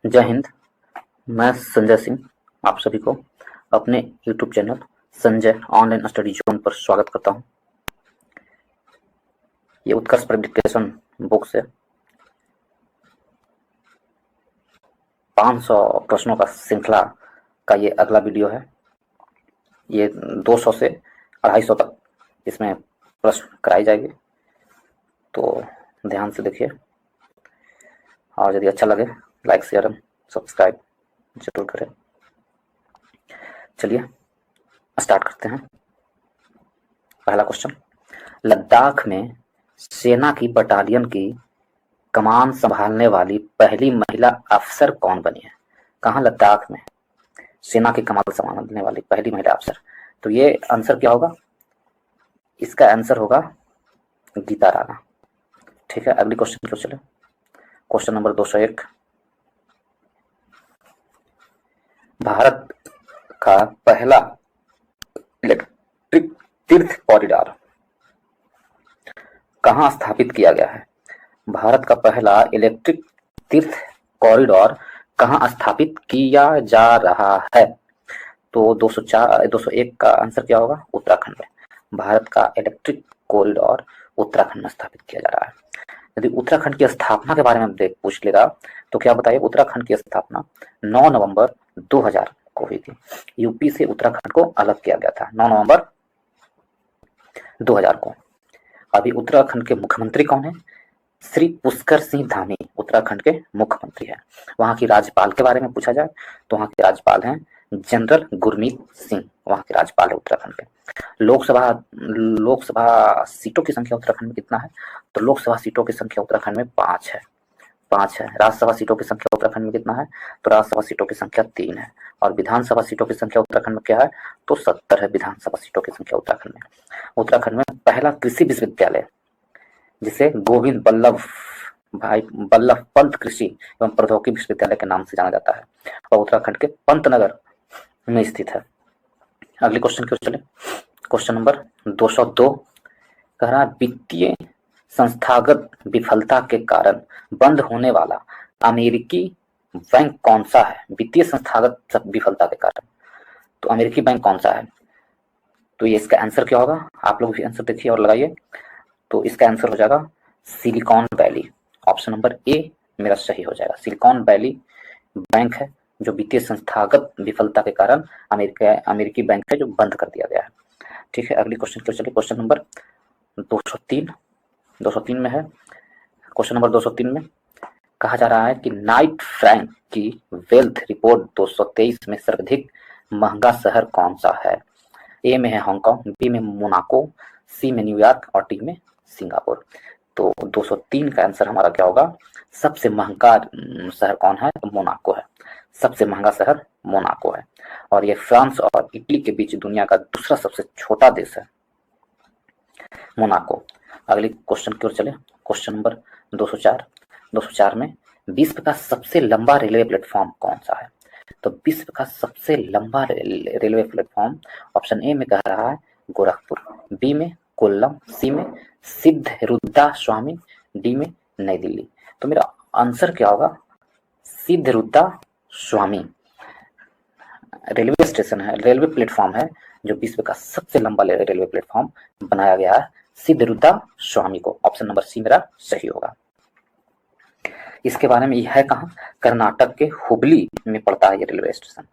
जय हिंद। मैं संजय सिंह आप सभी को अपने YouTube channel Sanjay online study zone पर स्वागत करता हूं। ये उत्कर्ष प्रेडिक्टेशन बुक से 500 प्रश्नों का श्रृंखला का ये अगला वीडियो है। ये 200 से 250 तक इसमें प्रश्न कराए जाएंगे, तो ध्यान से देखिए और यदि अच्छा लगे लाइक शेयर एंड सब्सक्राइब जरूर करें। चलिए स्टार्ट करते हैं। पहला क्वेश्चन, लद्दाख में सेना की बटालियन की कमान संभालने वाली पहली महिला अफसर कौन बनी है? कहाँ? लद्दाख में सेना की कमान संभालने वाली पहली महिला अफसर। तो ये आंसर क्या होगा? इसका आंसर होगा गीता राणा। ठीक है, अगली क्वेश्चन को चले। क्वेश्चन नंबर 201, भारत का पहला इलेक्ट्रिक तीर्थ कॉरिडोर कहाँ स्थापित किया गया है? भारत का पहला इलेक्ट्रिक तीर्थ कॉरिडोर कहाँ स्थापित किया जा रहा है? तो 201 का आंसर क्या होगा? उत्तराखंड में। भारत का इलेक्ट्रिक कॉरिडोर उत्तराखंड में स्थापित किया जा रहा है। यदि उत्तराखंड की स्थापना के बारे में पूछ लेगा तो क्या बताइए? उत्तराखंड की स्थापना 9 नवंबर 2000 को हुई थी। यूपी से उत्तराखंड को अलग किया गया था 9 नवंबर 2000 को। अभी उत्तराखंड के मुख्यमंत्री कौन है? श्री पुष्कर सिंह धामी उत्तराखंड के मुख्यमंत्री हैं। वहां की राज्यपाल के बारे में पूछा जाए तो वहां के राज्यपाल हैं जनरल गुरमीत सिंह, वहां के राज्यपाल है उत्तराखंड के। लोकसभा सीटों की संख्या उत्तराखंड में कितना है? तो लोकसभा सीटों की संख्या उत्तराखंड में 5 है। राज्यसभा सीटों की संख्या उत्तराखंड में कितना है? तो राज्यसभा सीटों की संख्या 3 है। और विधानसभा सीटों की संख्या उत्तराखंड में क्या है? तो 70 है विधानसभा सीटों की संख्या उत्तराखंड में। उत्तराखंड में पहला कृषि विश्वविद्यालय जिसे गोविंद बल्लभ पंत कृषि एवं प्रौद्योगिकी विश्वविद्यालय के नाम से जाना जाता है और उत्तराखंड के पंतनगर में स्थित है। अगले क्वेश्चन की ओर चले। क्वेश्चन नंबर 202 कह रहा है, वित्तीय संस्थागत विफलता के कारण बंद होने वाला अमेरिकी बैंक कौन सा है? वित्तीय संस्थागत विफलता के कारण तो अमेरिकी बैंक कौन सा है? तो ये इसका आंसर क्या होगा? आप लोग भी आंसर देखिए और लगाइए। तो इसका आंसर हो जाएगा सिलिकॉन वैली। ऑप्शन नंबर ए मेरा सही हो जाएगा। सिलिकॉन वैली बैंक है जो वित्तीय संस्थागत विफलता के कारण अमेरिकी बैंक है जो बंद कर दिया गया है। ठीक है, अगली क्वेश्चन की चलिए। क्वेश्चन नंबर 203 में है। क्वेश्चन नंबर 203 में कहा जा रहा है कि नाइट फ्रैंक की वेल्थ रिपोर्ट 223 में सर्वाधिक महंगा शहर कौन सा है? ए में है हांगकांग, बी में मोनाको, सी में न्यूयॉर्क और डी में सिंगापुर। तो 203 का आंसर हमारा क्या होगा? सबसे महंगा शहर कौन है? तो मोनाको है। सबसे महंगा शहर मोनाको है और ये फ्रांस और इटली के बीच दुनिया का दूसरा सबसे छोटा देश है मोनाको। अगले क्वेश्चन की ओर चले। क्वेश्चन नंबर 204 में विश्व का सबसे लंबा रेलवे प्लेटफॉर्म कौन सा है? तो विश्व का सबसे लंबा रेलवे प्लेटफॉर्म ऑप्शन ए में कह रहा है गोरखपुर, बी में कोल्लम, सी में सिद्धरुद्धा स्वामी, डी में नई दिल्ली। तो मेरा आंसर क्या होगा? सिद्धरुद्धा स्वामी रेलवे स्टेशन है, रेलवे प्लेटफॉर्म है जो विश्व का सबसे लंबा रेलवे प्लेटफॉर्म बनाया गया है सिद्धरुद्धा स्वामी को। ऑप्शन नंबर सी मेरा सही होगा। इसके बारे में यह है कहाँ? कर्नाटक के हुबली में पड़ता है ये रेलवे स्टेशन।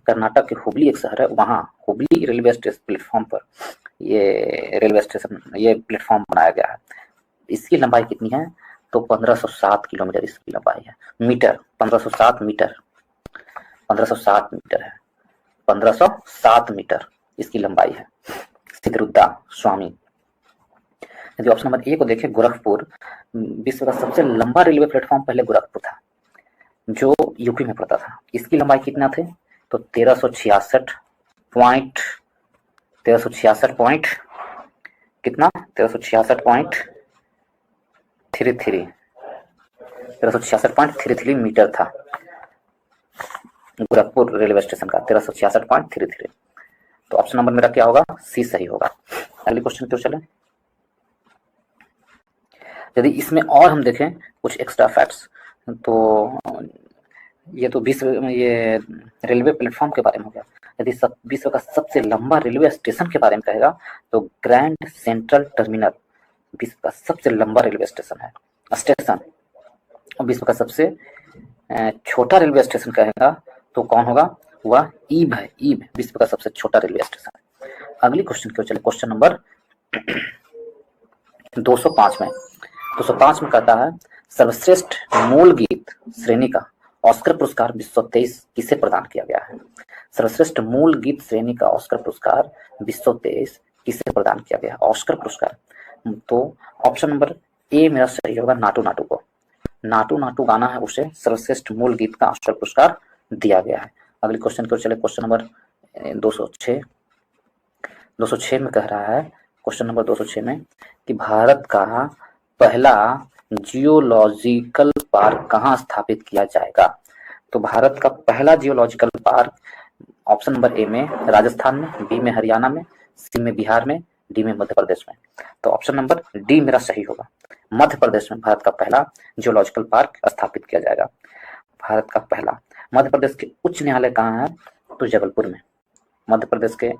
कर्नाटक के हुबली एक शहर है, वहाँ हुबली रेलवे स्टेशन प्लेटफॉर्म पर ये प्लेटफॉर्म बनाया गया है। इसकी लंबाई कितनी है? तो 1507 किलोमीटर इसकी लंबाई है। मीटर 1507 मीटर 1507 मीटर है। 1507 मीटर इसकी लंबाई है। सिद्धरुद्धा स्वामी। यदि ऑप्शन नंबर ए को देखें, गोरखपुर, विश्व का सबसे लंबा रेलवे प्लेटफॉर्म पहले गोरखपुर था जो यूपी में पड़ता था। इसकी लंबाई कितना थे? तो 1366 पॉइंट कितना? 1366.33 मीटर था गोरखपुर रेलवे स्टेशन का। 1366.33। तो ऑप्शन नंबर मेरा क्या होगा? सी सही होगा। अगले क्वेश्चन की ओर चलें। यदि इसमें और हम देखें कुछ एक्स्ट्रा फैक्ट्स तो ये तो ये रेलवे प्लेटफॉर्म के बारे में हो गया। यदि विश्व का सबसे लंबा रेलवे स्टेशन के बारे में कहेगा तो ग्रैंड सेंट्रल टर्मिनल विश्व का सबसे लंबा रेलवे स्टेशन है। और विश्व का सबसे छोटा रेलवे स्टेशन कहेगा तो कौन होगा? वह ईब है। ईब विश्व का सबसे छोटा रेलवे स्टेशन है। अगली क्वेश्चन की ओर चले, क्वेश्चन नंबर 205 में। 205 में कहता है सर्वश्रेष्ठ मूल गीत श्रेणी का ऑस्कर पुरस्कार 2023 किसे प्रदान किया गया है? सर्वश्रेष्ठ मूल गीत श्रेणी का ऑस्कर पुरस्कार 2023 किसे प्रदान किया गया? ऑस्कर पुरस्कार तो ऑप्शन नंबर ए मेरा सही होगा, नाटू नाटू को। नाटू नाटू गाना है, उसे सर्वश्रेष्ठ मूल गीत का ऑस्कर पुरस्कार दिया गया है। अगले क्वेश्चन की ओर चले, क्वेश्चन नंबर 206 में कह रहा है, क्वेश्चन नंबर 206 में कि भारत का पहला जियोलॉजिकल पार्क कहाँ स्थापित किया जाएगा? तो भारत का पहला जियोलॉजिकल पार्क ऑप्शन नंबर ए में राजस्थान में, बी में हरियाणा में, सी में बिहार में, डी में मध्य प्रदेश में। तो ऑप्शन नंबर डी मेरा सही होगा। मध्य प्रदेश में भारत का पहला जियोलॉजिकल पार्क स्थापित किया जाएगा। भारत का पहला। मध्य प्रदेश के उच्च न्यायालय कहाँ है? तो जबलपुर में। मध्य प्रदेश के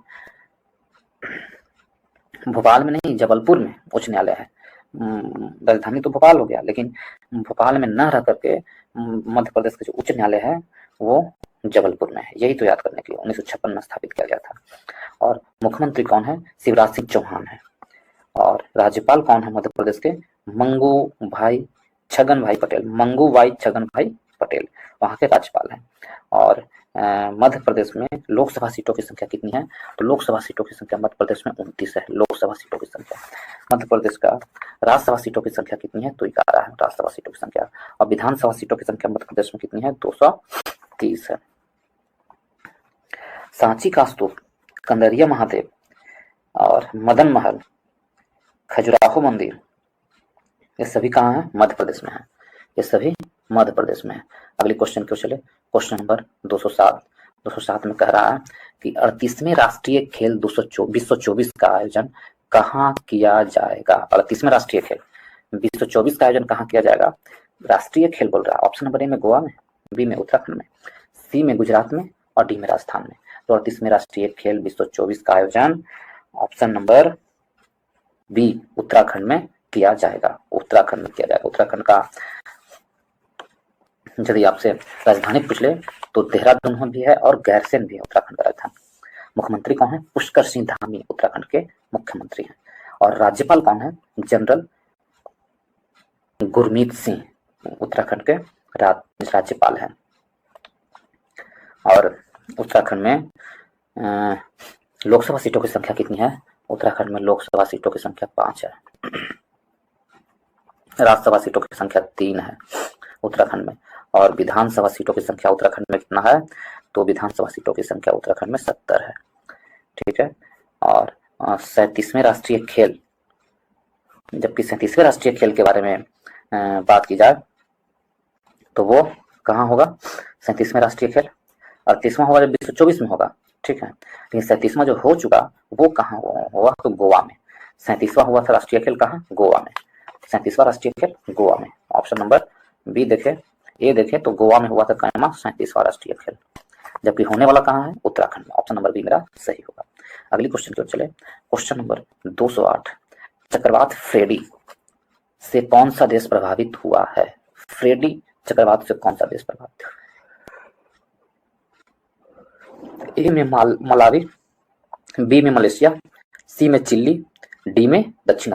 भोपाल में नहीं, जबलपुर में उच्च न्यायालय है। राजधानी तो भोपाल हो गया, लेकिन भोपाल में न रह करके मध्य प्रदेश का जो उच्च न्यायालय है वो जबलपुर में है। यही तो याद करने के लिए 1956 में स्थापित किया गया था। और मुख्यमंत्री कौन है? शिवराज सिंह चौहान है। और राज्यपाल कौन है मध्य प्रदेश के? मंगू भाई छगन भाई पटेल। मंगू भाई छगन भाई पटेल वहाँ के राज्यपाल हैं। और मध्य प्रदेश में लोकसभा सीटों की संख्या कितनी है? तो लोकसभा सीटों की संख्या मध्य प्रदेश में 29 है। लोकसभा सीटों की संख्या। मध्य प्रदेश का राज्यसभा सीटों की संख्या कितनी है? तो 11 है राज्यसभा सीटों की संख्या। और विधानसभा सीटों की संख्या मध्य प्रदेश में कितनी है? 230 है। सांची का स्तूप, कंदरिया महादेव और मदन महल, खजुराहो मंदिर, ये सभी कहाँ है? मध्य प्रदेश में है। ये सभी मध्य प्रदेश में है। अगले क्वेश्चन क्यों चले, क्वेश्चन नंबर 207 में कह रहा है कि 38वें राष्ट्रीय खेल 2024 का आयोजन कहाँ किया जाएगा? 38वें राष्ट्रीय खेल 2024 का आयोजन कहाँ किया जाएगा? राष्ट्रीय खेल बोल रहा है। ऑप्शन नंबर ए में गोवा में, बी में उत्तराखंड में, सी में गुजरात में और डी में राजस्थान में। तो 38वें राष्ट्रीय खेल 2024 का आयोजन ऑप्शन नंबर बी उत्तराखंड में किया जाएगा। उत्तराखंड में किया जाएगा। उत्तराखंड का यदि आपसे राजधानी पूछ ले तो देहरादून भी है और गैरसैंण भी है उत्तराखंड का राजधानी। मुख्यमंत्री कौन है? पुष्कर सिंह धामी उत्तराखंड के मुख्यमंत्री हैं। और राज्यपाल कौन है? जनरल गुरमीत सिंह उत्तराखंड के राज्यपाल हैं। और उत्तराखंड में लोकसभा सीटों की संख्या कितनी है? उत्तराखंड में लोकसभा सीटों की संख्या 5 है। राज्यसभा सीटों की संख्या 3 है उत्तराखंड में। और विधानसभा सीटों की संख्या उत्तराखंड में कितना है? तो विधानसभा सीटों की संख्या उत्तराखंड में 70 है। ठीक है। और 37वें राष्ट्रीय खेल, जबकि 37वें राष्ट्रीय खेल के बारे में बात की जाए तो वो कहाँ होगा? 37वें राष्ट्रीय खेल 38वां होगा जब 2024 में होगा। ठीक है। लेकिन 37वां जो हो चुका वो कहाँ हुआ? तो गोवा में। 37वां हुआ था राष्ट्रीय खेल कहाँ? गोवा में। 37वां राष्ट्रीय खेल गोवा में। ऑप्शन नंबर बी देखे, ए देखे तो गोवा में हुआ था 37वां राष्ट्रीय खेल, जबकि होने वाला कहाँ है? उत्तराखंड में। ऑप्शन नंबर बी मेरा सही होगा। अगली क्वेश्चन की ओर चले, क्वेश्चन नंबर 208। चक्रवात फ्रेडी से कौन सा देश प्रभावित हुआ है? फ्रेडी चक्रवात से कौन सा देश प्रभावित? ए में मलावी, बी में मलेशिया, सी में चिली, डी में दक्षिण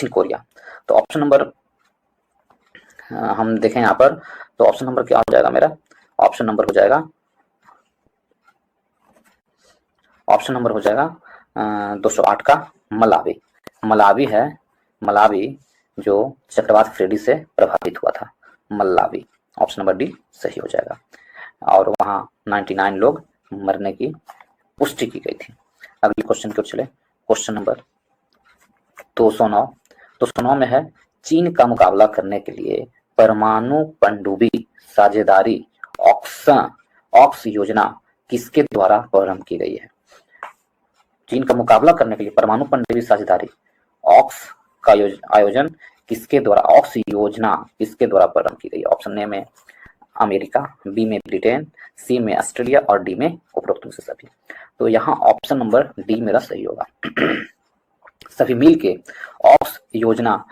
कोरिया। तो ऑप्शन नंबर हम देखें यहाँ पर तो ऑप्शन नंबर क्या हो जाएगा मेरा? ऑप्शन नंबर हो जाएगा 208 का मलावी। मलावी है, मलावी जो चक्रवात फ्रेडी से प्रभावित हुआ था, मलावी। ऑप्शन नंबर डी सही हो जाएगा। और वहाँ 99 लोग मरने की पुष्टि की गई थी। अगले क्वेश्चन की ओर चले, क्वेश्चन नंबर 209 में है चीन का मुकाबला करने के लिए परमाणु पनडुब्बी साझेदारी ऑक्स योजना किसके द्वारा प्रारंभ की गई है? चीन का मुकाबला करने के लिए परमाणु पनडुब्बी साझेदारी ऑक्स का आयोजन किसके द्वारा, ऑक्स योजना किसके द्वारा प्रारंभ की गई? ऑप्शन ए में अमेरिका, बी में ब्रिटेन, सी में ऑस्ट्रेलिया और डी में उपरोक्त में से सभी। तो यहाँ ऑप्शन नंबर डी मेरा सही होगा। सभी मिल के ऑक्स योजना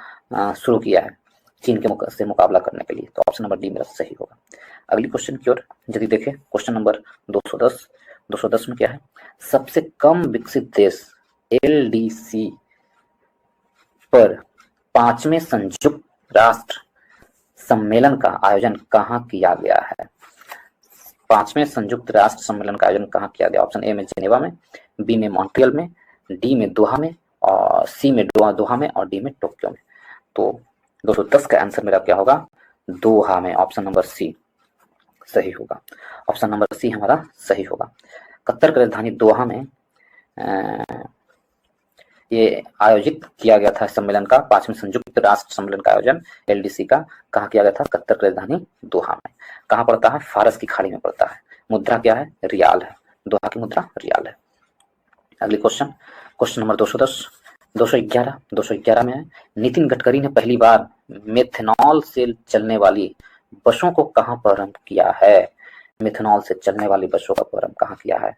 शुरू किया है चीन के से मुकाबला करने के लिए, तो ऑप्शन नंबर डी मेरा सही होगा। अगली क्वेश्चन की ओर यदि देखें, क्वेश्चन नंबर 210 में क्या है, सबसे कम विकसित देश एलडीसी पर 5वें संयुक्त राष्ट्र सम्मेलन का आयोजन कहाँ किया गया है? 5वें संयुक्त राष्ट्र सम्मेलन का आयोजन कहाँ किया गया? ऑप्शन ए में जेनेवा में, बी में मॉन्ट्रियल में, डी में दोहा में और सी में दोहा में और डी में टोक्यो में। तो 210 का आंसर मेरा क्या होगा? दोहा में। ऑप्शन नंबर सी सही होगा। ऑप्शन नंबर सी हमारा सही होगा। कतर की राजधानी दोहा में ये आयोजित किया गया था सम्मेलन का, 5वें संयुक्त राष्ट्र सम्मेलन का आयोजन एलडीसी का कहाँ किया गया था? कतर की राजधानी दोहा में। कहाँ पड़ता है? फारस की खाड़ी में पड़ता है। मुद्रा क्या है? रियाल है। दोहा की मुद्रा रियाल है। अगली क्वेश्चन नंबर 211 में है, नितिन गडकरी ने पहली बार मेथनॉल से चलने वाली बसों को कहाँ प्रारंभ किया है? मेथनॉल से चलने वाली बसों का प्रारंभ कहाँ किया है?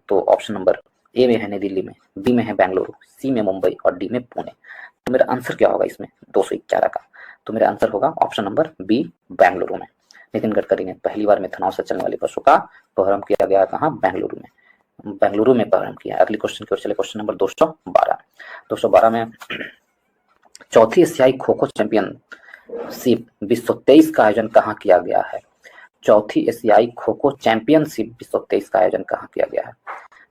तो ऑप्शन नंबर ए में है नई दिल्ली में, बी में है बेंगलुरु, सी में मुंबई और डी में पुणे। तो मेरा आंसर क्या होगा इसमें 211 का? तो मेरा आंसर होगा ऑप्शन नंबर बी, बेंगलुरु में। नितिन गडकरी ने पहली बार मेथनॉल से चलने वाली बसों का प्रारंभ किया गया कहाँ? बेंगलुरु में प्रारंभ किया। अगली क्वेश्चन की ओर चले, क्वेश्चन नंबर 212 में चौथी एशियाई खो खो चैंपियनशिप 2023 का आयोजन कहाँ किया गया है? चौथी एशियाई खो खो चैंपियनशिप 2023 का आयोजन कहाँ किया गया है?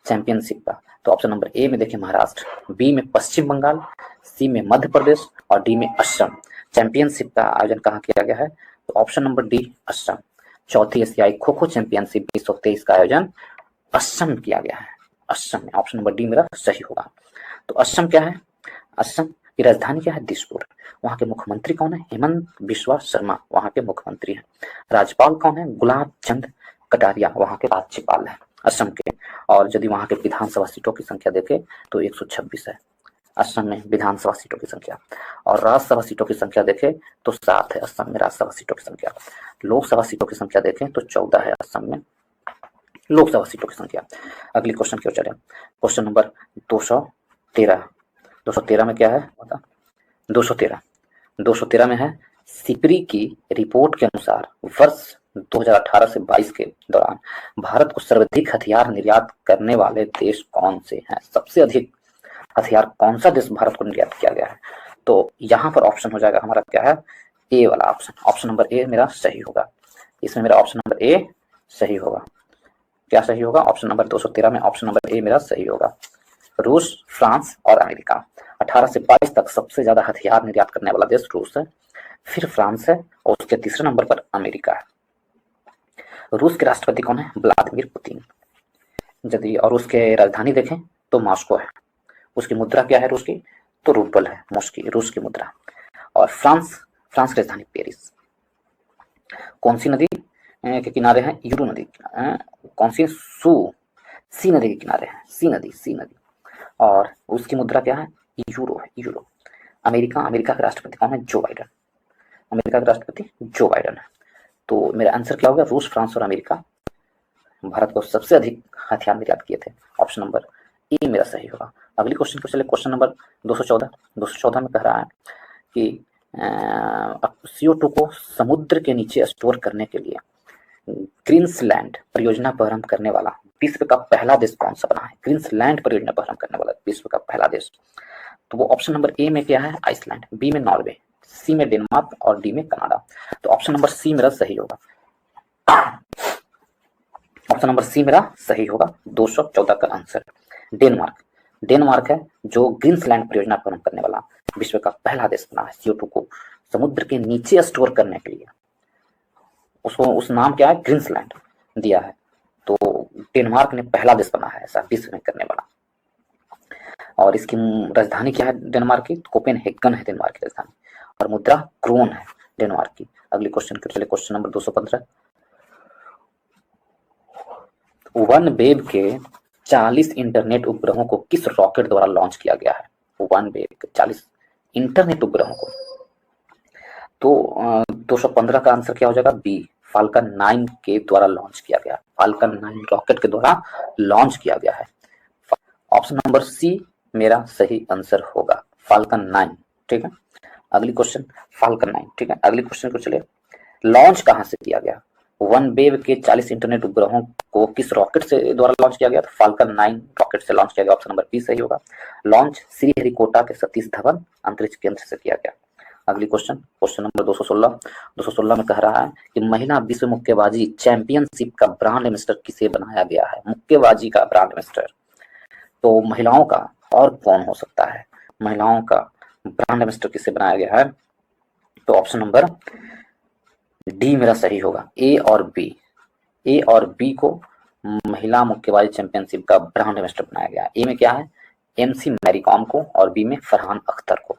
चैंपियनशिप का तो ऑप्शन नंबर ए में देखिए महाराष्ट्र, बी में पश्चिम बंगाल, सी में मध्य प्रदेश और डी में असम। चैंपियनशिप का आयोजन कहाँ किया गया है? तो ऑप्शन नंबर डी, असम। चौथी एशियाई खो खो चैंपियनशिप 2023 का आयोजन असम किया गया है। असम में ऑप्शन नंबर डी मेरा सही होगा। तो असम क्या है? असम की राजधानी क्या है? दिसपुर। वहाँ के मुख्यमंत्री कौन है? हेमंत बिस्वा शर्मा वहाँ के मुख्यमंत्री हैं। राज्यपाल कौन है? गुलाब चंद कटारिया वहाँ के राज्यपाल है असम के। और यदि वहाँ के विधानसभा सीटों की संख्या देखें तो 126 है असम में विधानसभा सीटों की संख्या। और राज्यसभा सीटों की संख्या देखें तो 7 है असम में राज्यसभा सीटों की संख्या। लोकसभा सीटों की संख्या देखें तो 14 है असम में लोकसभा सीटों की संख्या। अगली क्वेश्चन की ओर चले, क्वेश्चन नंबर 213 में क्या है? 213 में है, सिपरी की रिपोर्ट के अनुसार वर्ष 2018 से 22 के दौरान भारत को सर्वाधिक हथियार निर्यात करने वाले देश कौन से हैं? सबसे अधिक हथियार कौन सा देश भारत को निर्यात किया गया है? तो यहाँ पर ऑप्शन हो जाएगा हमारा क्या है? ए वाला ऑप्शन। ऑप्शन नंबर ए मेरा सही होगा। इसमें मेरा ऑप्शन नंबर ए सही होगा। क्या सही होगा? ऑप्शन नंबर 213 में ऑप्शन नंबर ए मेरा सही होगा। रूस, फ्रांस और अमेरिका। 18 से 22 तक सबसे ज्यादा हथियार निर्यात करने वाला देश रूस है, फिर फ्रांस है और उसके तीसरे नंबर पर अमेरिका है। रूस के राष्ट्रपति कौन है? Vladimir Putin. यदि और उसके राजधानी देखें तो मॉस्को है। उसकी मुद्रा क्या है रूस की? तो रूबल है रूस की मुद्रा। और फ्रांस की राजधानी पेरिस। कौन सी नदी के किनारे हैं? यूरो नदी। कौन सी? सी नदी के किनारे है। सी नदी। और उसकी मुद्रा क्या है? यूरो है। यूरो। अमेरिका के राष्ट्रपति कौन है? जो बाइडन। अमेरिका के राष्ट्रपति जो बाइडन है। तो मेरा आंसर क्या होगा? रूस, फ्रांस और अमेरिका भारत को सबसे अधिक हथियार निर्यात किए थे। ऑप्शन नंबर ए मेरा सही होगा। अगली क्वेश्चन को चले, क्वेश्चन नंबर 214 में कह रहा है कि CO2 को समुद्र के नीचे स्टोर करने के लिए ग्रीनलैंड परियोजना प्रारंभ करने वाला विश्व का पहला देश कौन सा बना है? ग्रीनलैंड परियोजना प्रारंभ करने वाला विश्व का पहला देश, तो वो ऑप्शन नंबर ए में क्या है? आइसलैंड, बी में नॉर्वे, सी में डेनमार्क और डी में कनाडा। तो ऑप्शन नंबर सी मेरा सही होगा। ऑप्शन नंबर सी मेरा सही होगा। 214 का आंसर डेनमार्क है जो ग्रीनलैंड परियोजना प्रारंभ करने वाला विश्व का पहला देश बना है। CO2 को समुद्र के नीचे स्टोर करने के लिए उसको उस नाम क्या है? ग्रीनलैंड दिया है। तो डेनमार्क ने पहला देश बना है ऐसा विश्व में करने वाला। और इसकी राजधानी क्या है डेनमार्क की? कोपेनहेगन है डेनमार्क की राजधानी और मुद्रा क्रोन है डेनमार्क की। अगली क्वेश्चन के चले, क्वेश्चन नंबर 215। OneWeb के 40 इंटरनेट उपग्रहों को किस रॉकेट द्वारा लॉन्च किया गया है? OneWeb के 40 इंटरनेट उपग्रहों को। तो 215 का आंसर क्या हो जाएगा? बी, फाल्कन 9 के द्वारा लॉन्च किया गया, फाल्कन 9 रॉकेट के द्वारा लॉन्च किया गया है। ऑप्शन नंबर सी मेरा सही आंसर होगा, फाल्कन 9। ठीक है, अगली क्वेश्चन फाल्कन 9। ठीक है, अगली क्वेश्चन को चले, लॉन्च कहां से किया गया? वन वेव के 40 इंटरनेट उपग्रहों को किस रॉकेट से द्वारा लॉन्च किया गया? तो फाल्कन 9 रॉकेट से लॉन्च किया गया, ऑप्शन नंबर बी सही होगा। लॉन्च श्रीहरिकोटा के सतीश धवन अंतरिक्ष केंद्र से किया गया। अगली क्वेश्चन, क्वेश्चन नंबर 216 में कह रहा है कि महिला विश्व मुक्केबाजी चैंपियनशिप का ब्रांड एम्बेसडर किसे बनाया गया है? मुक्केबाजी का ब्रांड एम्बेसडर तो महिलाओं का और कौन हो सकता है? महिलाओं का ब्रांड एम्बेसडर किसे बनाया गया है? तो ऑप्शन नंबर डी मेरा सही होगा, ए और बी को महिला मुक्केबाजी चैंपियनशिप का ब्रांड एम्बेसडर बनाया गया। ए में क्या है? एमसी मैरी कॉम को, और बी में फरहान अख्तर को।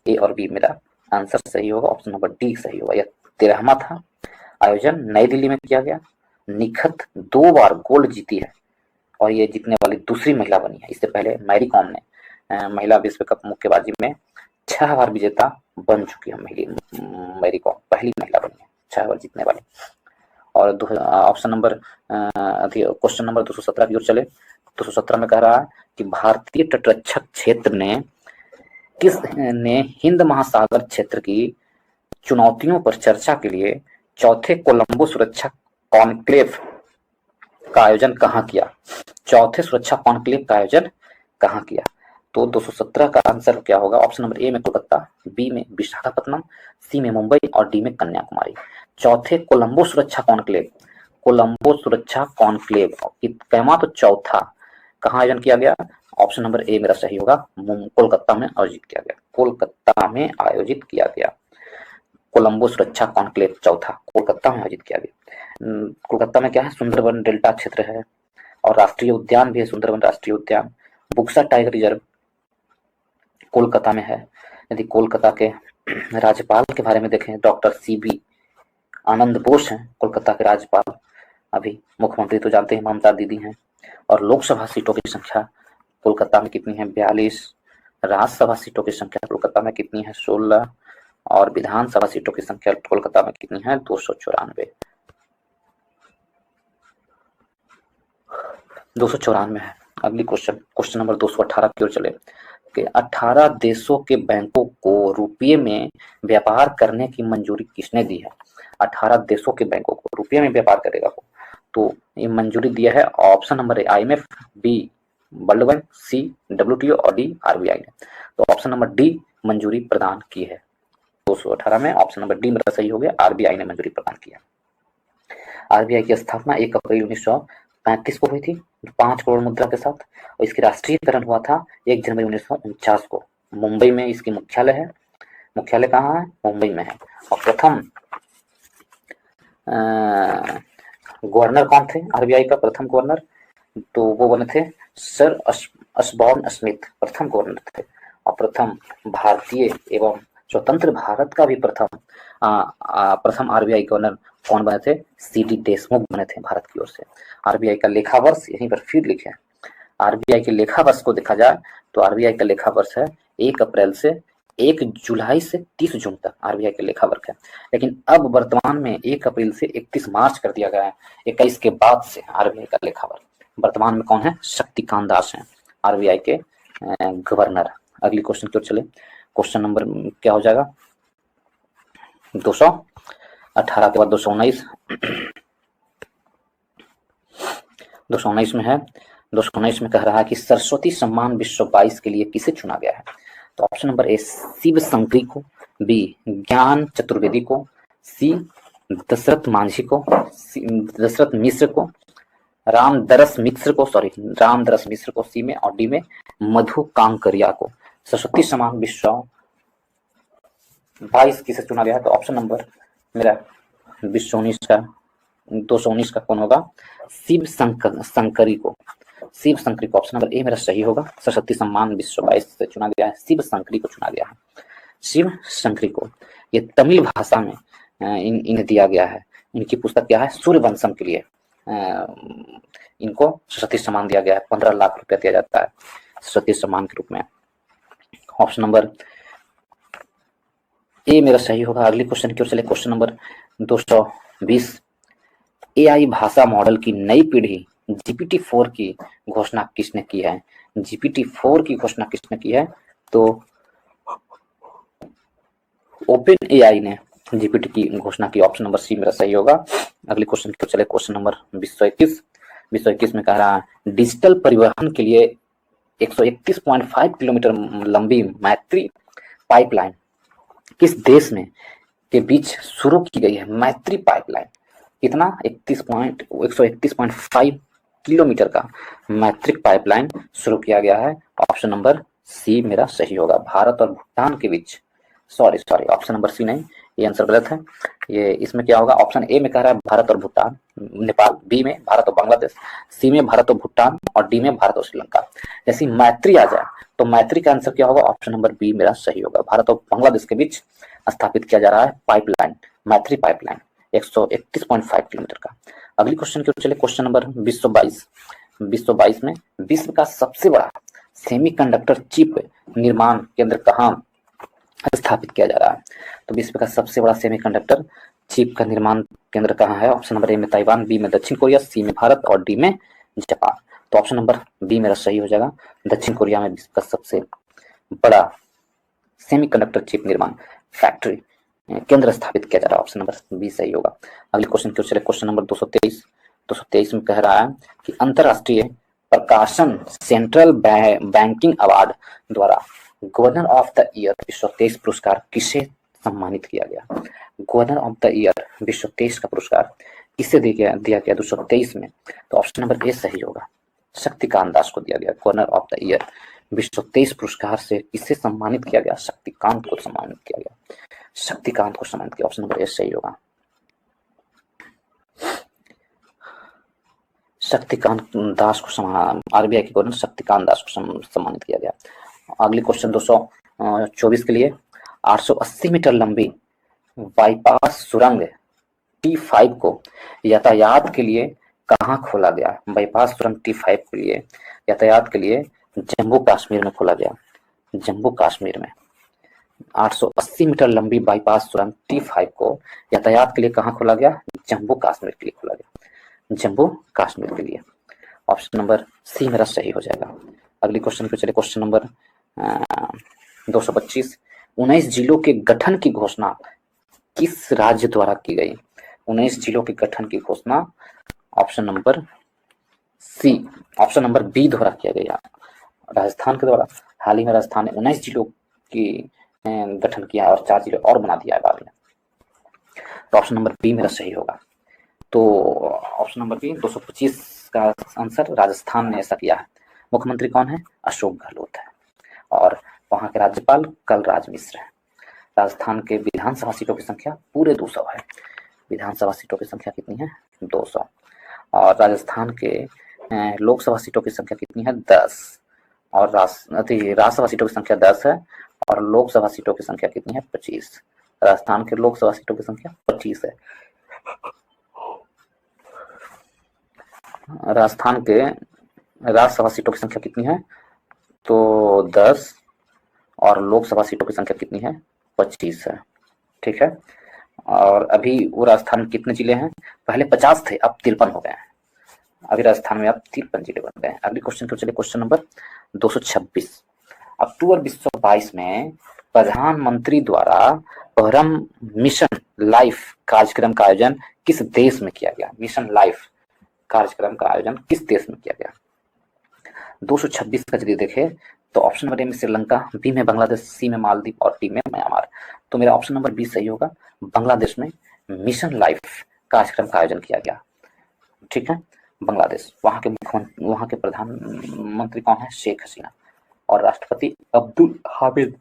ए और बी मेरा आंसर सही होगा, ऑप्शन नंबर डी सही होगा। यह 13वां था। आयोजन नई दिल्ली में किया गया। निखत 2 बार गोल्ड जीती है और ये जीतने वाली दूसरी महिला बनी है। इससे पहले मैरी कॉम ने महिला विश्व कप मुक्केबाजी में 6 बार विजेता बन चुकी है। मैरी कॉम पहली महिला बनी है 6 बार जीतने वाली। और ऑप्शन नंबर क्वेश्चन नंबर 217 की ओर चले। 217 में कह रहा है कि भारतीय तटरक्षक क्षेत्र ने हिंद महासागर क्षेत्र की चुनौतियों पर चर्चा के लिए चौथे कोलंबो सुरक्षा कॉन्क्लेव का आयोजन कहाँ किया? चौथे सुरक्षा कॉन्क्लेव का आयोजन कहाँ किया? तो 217 का आंसर क्या होगा? ऑप्शन नंबर ए में कोलकाता, बी में विशाखापत्तनम, सी में मुंबई और डी में कन्याकुमारी। चौथे कोलंबो सुरक्षा कॉन्क्लेव कैमा तो चौथा कहाँ आयोजन किया गया? ऑप्शन नंबर ए मेरा सही होगा, कोलकाता में आयोजित किया गया। कोलकाता में आयोजित किया गया कोलंबो सुरक्षा कॉन्क्लेव चौथा कोलकाता में आयोजित किया गया। कोलकाता में क्या है? सुंदरबन डेल्टा क्षेत्र है और राष्ट्रीय उद्यान भी है, सुंदरबन राष्ट्रीय उद्यान। बुक्सा टाइगर रिजर्व कोलकाता में है। यदि कोलकाता के राज्यपाल के बारे में देखें, डॉक्टर CB आनंद बोस हैं कोलकाता के राज्यपाल। अभी मुख्यमंत्री तो जानते हैं ममता दीदी हैं। और लोकसभा सीटों की संख्या कोलकाता में कितनी है? 42। राज्यसभा सीटों की संख्या कोलकाता में कितनी है? 16। और विधानसभा सीटों की संख्या कोलकाता में कितनी है? 294 है। अगली क्वेश्चन नंबर 218 की ओर चले कि 18 देशों के बैंकों को रुपये में व्यापार करने की मंजूरी किसने दी है? 18 देशों के बैंकों को रुपये में व्यापार करेगा को, तो ये मंजूरी दिया है option number A IMF, B world bank, C WTO और डी RBI ने। तो ऑप्शन नंबर डी मंजूरी प्रदान की है 218 में। ऑप्शन नंबर डी मेरा सही हो गया, RBI ने मंजूरी प्रदान किया। RBI की स्थापना 1 अप्रैल 1935 को हुई थी 5 करोड़ मुद्रा के साथ, और इसकी राष्ट्रीयकरण हुआ था 1 जनवरी 1949 को। मुंबई में इसकी मुख्यालय है। मुख्यालय कहाँ है? मुंबई में है। और प्रथम गवर्नर कौन थे RBI का? प्रथम गवर्नर तो वो बने थे सर असबॉर्न स्मिथ, प्रथम गवर्नर थे। और प्रथम भारतीय एवं स्वतंत्र भारत का भी प्रथम RBI गवर्नर कौन बने थे? CD देशमुख बने थे भारत की ओर से। RBI का लेखा वर्ष यहीं पर फिर लिखे हैं। RBI के लेखा वर्ष को देखा जाए तो RBI का लेखा वर्ष है 1 अप्रैल से 1 जुलाई से 30 जून तक RBI का लेखा वर्ष है। लेकिन अब वर्तमान में 1 अप्रैल से 31 मार्च कर दिया गया है। 21 के बाद से RBI का लेखा वर्ष। वर्तमान में कौन है? शक्तिकांत दास हैं RBI के गवर्नर। अगली क्वेश्चन की ओर चले। क्वेश्चन नंबर क्या हो जाएगा? 218 के बाद 219 में है। 219 में कह रहा है कि सरस्वती सम्मान विश्व 22 के लिए किसे चुना गया है? तो option number A Shiv Shankari को, बी ज्ञान चतुर्वेदी को, सी दशरथ मांझी को, दशरथ मिश्र को, रामदरस मिश्र को सी में, और डी में मधु कांकरिया को। सरस्वती सम्मान विश्व 22 किसे चुना गया है? तो ऑप्शन नंबर मेरा 219 का कौन होगा? शिव शंकरी को। ऑप्शन नंबर ए मेरा सही होगा। सरस्वती सम्मान विश्व 22 से चुना गया है, शिव शंकरी को चुना गया है। शिव शंकरी को ये तमिल भाषा में इन्हें दिया गया है। इनकी पुस्तक क्या है? सूर्यवंशम के लिए इनको सरस्वती सम्मान दिया गया है। 15 लाख रुपया दिया जाता है सरस्वती सम्मान के रूप में। ऑप्शन नंबर ए मेरा सही होगा। अगली क्वेश्चन की ओर चले। क्वेश्चन नंबर 220 20 एआई भाषा मॉडल की नई पीढ़ी GPT-4 की घोषणा किसने की है? GPT-4 की घोषणा किसने की है? तो ओपन एआई ने जीपीटी की घोषणा की। ऑप्शन नंबर सी मेरा सही होगा। अगले क्वेश्चन की चले, क्वेश्चन नंबर 221 में कह रहा है डिजिटल परिवहन के लिए 131.5 किलोमीटर लंबी मैत्री पाइपलाइन किस देश में के बीच शुरू की गई है? मैत्री पाइपलाइन कितना 131.5 किलोमीटर का मैत्रिक पाइपलाइन शुरू किया गया है। ऑप्शन नंबर सी मेरा सही होगा। भारत और भूटान के बीच, सॉरी ऑप्शन नंबर सी नहीं, ये आंसर गलत है। ये इसमें क्या होगा? ऑप्शन ए में कह रहा है भारत और भूटान नेपाल, बी में भारत और बांग्लादेश, सी में भारत और भूटान और डी में भारत और श्रीलंका। जैसी मैत्री आ जाए तो मैत्री का आंसर क्या होगा? ऑप्शन नंबर बी मेरा सही होगा। भारत और बांग्लादेश के बीच स्थापित किया जा रहा है पाइपलाइन, मैत्री पाइपलाइन 131.5 किलोमीटर का। अगली क्वेश्चन की ओर चले, क्वेश्चन नंबर 222 में विश्व का सबसे बड़ा सेमीकंडक्टर चिप निर्माण केंद्र कहाँ स्थापित किया जा रहा है? तो विश्व का सबसे बड़ा सेमीकंडक्टर चिप का निर्माण केंद्र कहाँ है? ऑप्शन नंबर ए में ताइवान, बी में दक्षिण कोरिया, सी में भारत और डी में जापान। तो ऑप्शन नंबर बी मेरा सही हो जाएगा। दक्षिण कोरिया में विश्व का सबसे बड़ा सेमीकंडक्टर चिप निर्माण फैक्ट्री केंद्र स्थापित किया जा रहा है। ऑप्शन नंबर बी सही होगा। अगले क्वेश्चन की ओर चले, क्वेश्चन नंबर 223 में कह रहा है कि अंतरराष्ट्रीय प्रकाशन सेंट्रल बैंकिंग अवार्ड द्वारा गवर्नर ऑफ द ईयर 2023 पुरस्कार किसे सम्मानित किया गया? गवर्नर ऑफ द ईयर 2023 का पुरस्कार किसे दिया गया 2023 में? तो ऑप्शन नंबर ए सही होगा। शक्तिकांत दास को दिया गया। गवर्नर ऑफ द ईयर 2023 पुरस्कार से किसे सम्मानित किया गया? शक्तिकांत को सम्मानित किया गया। शक्तिकांत को सम्मानित किया। ऑप्शन नंबर ए सही होगा। शक्तिकांत दास को आरबीआई के गवर्नर शक्तिकांत दास को सम्मानित किया गया। अगली क्वेश्चन 224 के लिए 880 मीटर लंबी बाईपास सुरंग T5 को यातायात के लिए कहाँ खोला गया? बाईपास सुरंग T5 के लिए यातायात के लिए जम्मू कश्मीर में खोला गया। जम्मू कश्मीर में 880 मीटर लंबी बाईपास सुरंग T5 को यातायात के लिए कहाँ खोला गया? जम्मू कश्मीर के लिए खोला गया। जम्मू कश्मीर के लिए। ऑप्शन नंबर सी मेरा सही हो जाएगा। अगली क्वेश्चन पे चले, क्वेश्चन नंबर 225 19 जिलों के गठन की घोषणा किस राज्य द्वारा की गई? 19 जिलों के गठन की घोषणा option number C, option number B द्वारा किया गया, राजस्थान के द्वारा। हाल ही में राजस्थान ने 19 जिलों की गठन किया और 4 जिले और बना दिया है बाद में। तो ऑप्शन नंबर बी मेरा सही होगा। तो ऑप्शन नंबर बी 225 का आंसर राजस्थान ने ऐसा किया है। मुख्यमंत्री कौन है? अशोक गहलोत है और वहां के राज्यपाल कलराज मिश्र है। राजस्थान के विधानसभा सीटों की संख्या पूरे 200 है। विधानसभा सीटों की संख्या कितनी है? 200। और राजस्थान के लोकसभा सीटों की संख्या कितनी है? 10। और राज्यसभा सीटों की संख्या 10 है और लोकसभा सीटों की संख्या कितनी है? 25। राजस्थान के लोकसभा सीटों की संख्या 25 है। राजस्थान के राज्यसभा सीटों की संख्या कितनी है? तो 10 और लोकसभा सीटों की संख्या कितनी है? 25 है। ठीक है। और अभी वो राजस्थान में कितने जिले हैं? पहले 50 थे, अब 53 हो गए हैं। अभी राजस्थान में अब 53 जिले बन गए हैं। अगली क्वेश्चन को चलिए, क्वेश्चन नंबर 226 अक्टूबर 2022 में प्रधानमंत्री द्वारा परम मिशन लाइफ कार्यक्रम का आयोजन किस देश में किया गया? मिशन लाइफ कार्यक्रम का आयोजन किस देश में किया गया? 226 का यदि देखें तो ऑप्शन नंबर ए में श्रीलंका, बी में बांग्लादेश, सी में मालदीव और डी में म्यांमार। तो मेरा ऑप्शन नंबर बी सही होगा। बांग्लादेश में मिशन लाइफ कार्यक्रम का आयोजन किया गया। ठीक है, बांग्लादेश। वहां के प्रधानमंत्री कौन है? शेख हसीना। और राष्ट्रपति अब्दुल हामिद।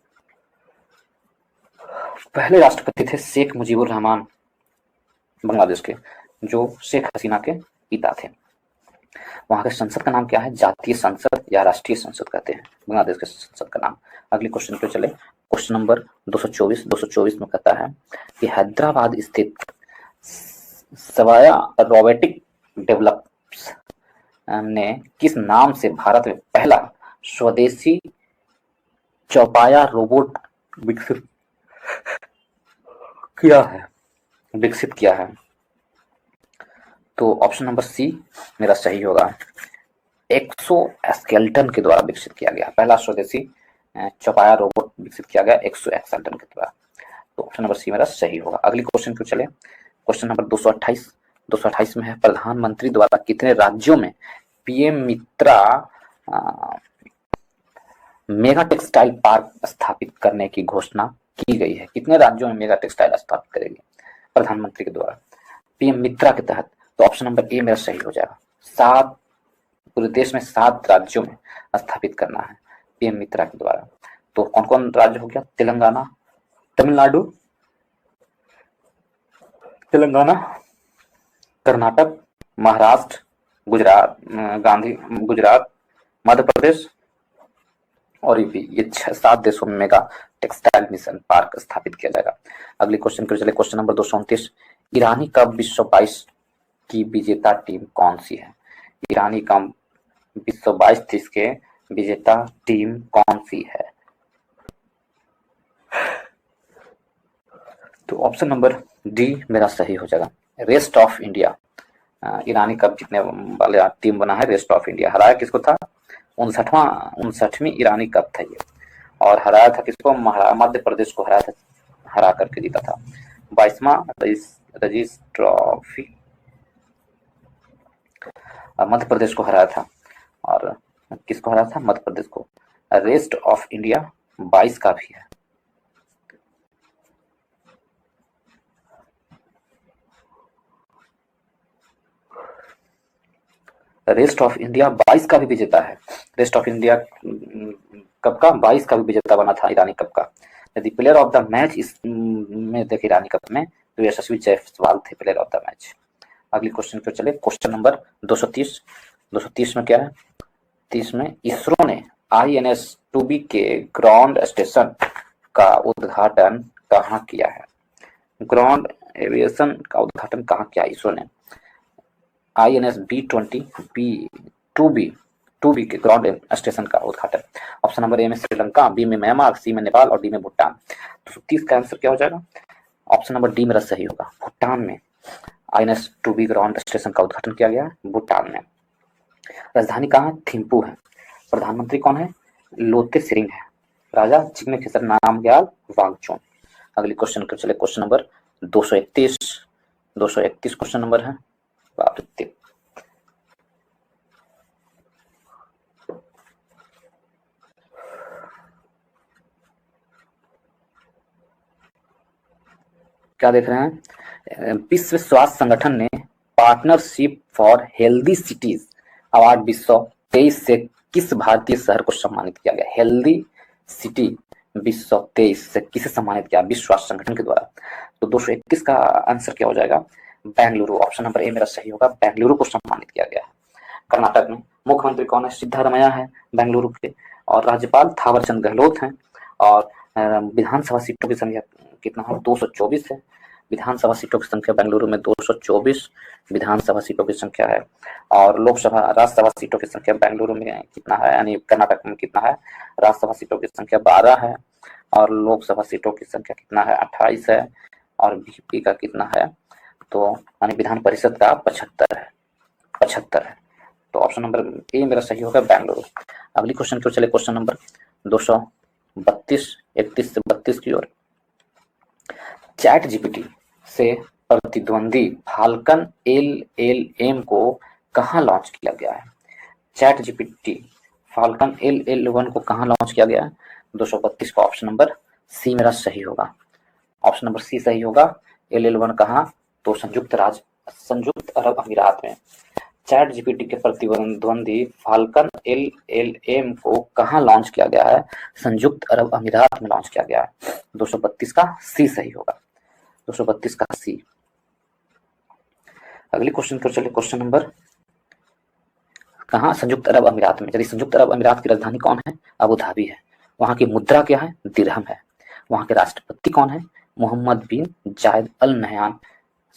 पहले राष्ट्रपति थे शेख मुजीबुर रहमान बांग्लादेश के, जो शेख हसीना के पिता थे। वहां के संसद का नाम क्या है? जातीय संसद या राष्ट्रीय संसद कहते हैं बांग्लादेश के संसद का नाम। अगले क्वेश्चन पे चले, क्वेश्चन नंबर 224 में कहता है कि हैदराबाद स्थित सवाया रोबोटिक डेवलप्स ने किस नाम से भारत में पहला स्वदेशी चौपाया रोबोट विकसित किया है? तो ऑप्शन नंबर सी मेरा सही होगा। एक्सोस्केलेटन के द्वारा विकसित किया गया पहला स्वदेशी चौपाया रोबोट विकसित किया गया एक्सोस्केलेटन के द्वारा। तो ऑप्शन नंबर सी मेरा सही होगा। अगली क्वेश्चन को चले, क्वेश्चन नंबर 228 में है, प्रधानमंत्री द्वारा कितने राज्यों में पीएम मित्रा मेगा टेक्सटाइल पार्क स्थापित करने की घोषणा की गई है? कितने राज्यों में मेगा टेक्सटाइल स्थापित करेगी प्रधानमंत्री के द्वारा पीएम मित्रा के तहत? तो ऑप्शन नंबर ए मेरा सही हो जाएगा। 7, पूरे देश में 7 राज्यों में स्थापित करना है पीएम मित्रा के द्वारा। तो कौन कौन राज्य हो गया? तेलंगाना, तमिलनाडु, कर्नाटक, महाराष्ट्र, गुजरात, मध्य प्रदेश और यूपी। ये 7 देशों में मेगा टेक्सटाइल मिशन पार्क स्थापित किया जाएगा। अगली क्वेश्चन पर चले, क्वेश्चन नंबर 229, ईरानी कप विश्व 22 की विजेता टीम कौन सी है? ईरानी कप विश्व 22 के विजेता टीम कौन सी है? तो ऑप्शन नंबर डी मेरा सही हो जाएगा, rest of India. Irani cup जीतने वाले टीम बना है रेस्ट ऑफ इंडिया। हराया किसको था? 59वीं ईरानी कप था ये, और हराया था किसको? मध्य प्रदेश को हरा करके जीता था। 22वां रजीज ट्रॉफी मध्य प्रदेश को हराया था। और किसको हराया था? मध्य प्रदेश को। रेस्ट ऑफ इंडिया 22 का भी है। रेस्ट ऑफ इंडिया 22 का भी विजेता है। रेस्ट ऑफ इंडिया कप का 22 का भी विजेता बना था ईरानी कप का। यदि प्लेयर ऑफ द मैच इसमें देखे ईरानी कप में, तो यशस्वी जायसवाल थे प्लेयर ऑफ द मैच। अगली क्वेश्चन पर चले, क्वेश्चन नंबर 230 में क्या है? 30 में इसरो ने INS-2B के ग्राउंड स्टेशन का उद्घाटन कहाँ किया है? ग्राउंड एविएशन का उद्घाटन कहाँ किया इसरो ने? INS-2B के ग्राउंड स्टेशन का उद्घाटन। ऑप्शन नंबर ए में श्रीलंका, बी में म्यांमार, सी में नेपाल और डी में भूटान। तो 30 का आंसर क्या हो जाएगा? ऑप्शन नंबर डी मेरा सही होगा। भूटान में INS-2B ग्राउंड स्टेशन का उद्घाटन किया गया भूटान में। राजधानी कहाँ? थिम्पू है। प्रधानमंत्री कौन है? लोते शेरिंग है। राजा जिग्मे खेसर नामग्याल वांगचुक। अगली क्वेश्चन को चले, क्वेश्चन नंबर 231 क्वेश्चन नंबर है। क्या देख रहे हैं? विश्व स्वास्थ्य संगठन ने partnership for healthy cities award 2023 से किस भारतीय शहर को सम्मानित किया गया? हेल्दी सिटी 2023 से किसे सम्मानित किया? विश्व स्वास्थ्य संगठन के द्वारा। तो 231 का आंसर क्या हो जाएगा? बेंगलुरु। ऑप्शन नंबर ए मेरा सही होगा, बेंगलुरु को सम्मानित किया गया है। कर्नाटक में मुख्यमंत्री कौन है? सिद्धारमैया है बेंगलुरु के, और राज्यपाल थावरचंद गहलोत हैं। और विधानसभा सीटों की संख्या कितना है? 224 है। विधानसभा सीटों की संख्या बेंगलुरु में 224 विधानसभा सीटों की संख्या है। और राज्यसभा सीटों की संख्या बेंगलुरु में कितना है, यानी कर्नाटक में कितना है? राज्यसभा सीटों की संख्या 12 है, और लोकसभा सीटों की संख्या कितना है? 28 है, और बीजेपी का कितना है? तो यानी विधान परिषद का 75 है। तो ऑप्शन नंबर ए मेरा सही होगा, बेंगलुरु। अगली क्वेश्चन की ओर चले, क्वेश्चन नंबर 232, 31 से 32 की ओर। चैट जीपीटी से प्रतिद्वंदी फाल्कन LLM को कहाँ लॉन्च किया गया है? चैट जीपीटी फाल्कन LL1 को कहाँ लॉन्च किया गया है? 232 का ऑप्शन नंबर सी मेरा सही होगा। ऑप्शन नंबर सी सही होगा। LL1 कहाँ? तो संयुक्त अरब अमीरात में। चैट जीपीटी के प्रतिद्वंदी फाल्कन LLM को कहाँ लॉन्च किया गया है? संयुक्त अरब अमीरात में लॉन्च किया गया है। 232 का सी सही होगा, 232 का सी। अगली क्वेश्चन पर चले, क्वेश्चन नंबर कहाँ? संयुक्त अरब अमीरात में। यदि संयुक्त अरब अमीरात की राजधानी कौन है? अबू धाबी है। वहां की मुद्रा क्या है? दिरहम है। वहां के राष्ट्रपति कौन है? मोहम्मद बिन जायद अल नहयान